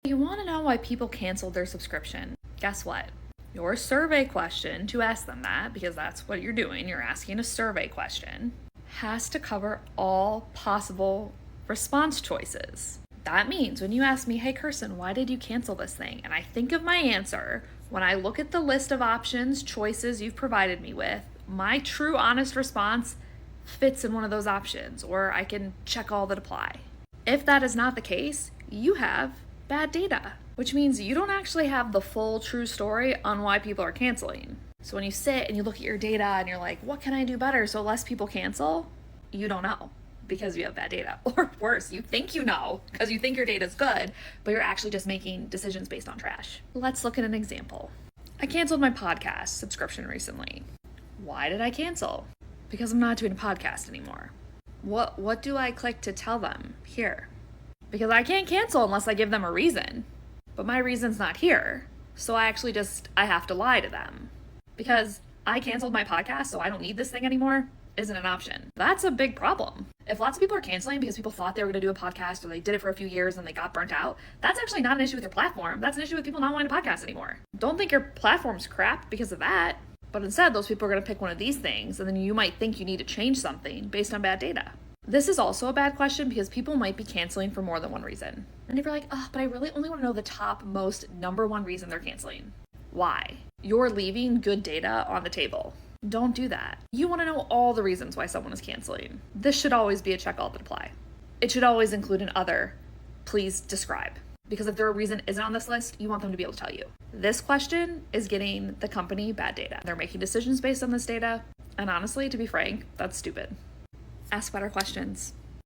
You want to know why people canceled their subscription? Guess what? Your survey question to ask them that, because that's what you're doing, you're asking a survey question, has to cover all possible response choices. That means when you ask me, hey Kirsten, why did you cancel this thing? And I think of my answer, when I look at the list of options, choices you've provided me with, my true honest response fits in one of those options, or I can check all that apply. If that is not the case, you have bad data, which means you don't actually have the full true story on why people are canceling. So when you sit and you look at your data and you're like, what can I do better so less people cancel? You don't know because you have bad data. Or worse, you think you know because you think your data is good, but you're actually just making decisions based on trash. Let's look at an example. I canceled my podcast subscription recently. Why did I cancel? Because I'm not doing a podcast anymore. What do I click to tell them here? Because I can't cancel unless I give them a reason. But my reason's not here. So I have to lie to them. Because I canceled my podcast, so I don't need this thing anymore, isn't an option. That's a big problem. If lots of people are canceling because people thought they were going to do a podcast or they did it for a few years and they got burnt out, that's actually not an issue with your platform. That's an issue with people not wanting to podcast anymore. Don't think your platform's crap because of that. But instead, those people are going to pick one of these things, and then you might think you need to change something based on bad data. This is also a bad question because people might be canceling for more than one reason. And if you're like, oh, but I really only want to know the top most number one reason they're canceling. Why? You're leaving good data on the table. Don't do that. You want to know all the reasons why someone is canceling. This should always be a check all that apply. It should always include an other, please describe. Because if their reason isn't on this list, you want them to be able to tell you. This question is getting the company bad data. They're making decisions based on this data. And honestly, to be frank, that's stupid. Ask better questions.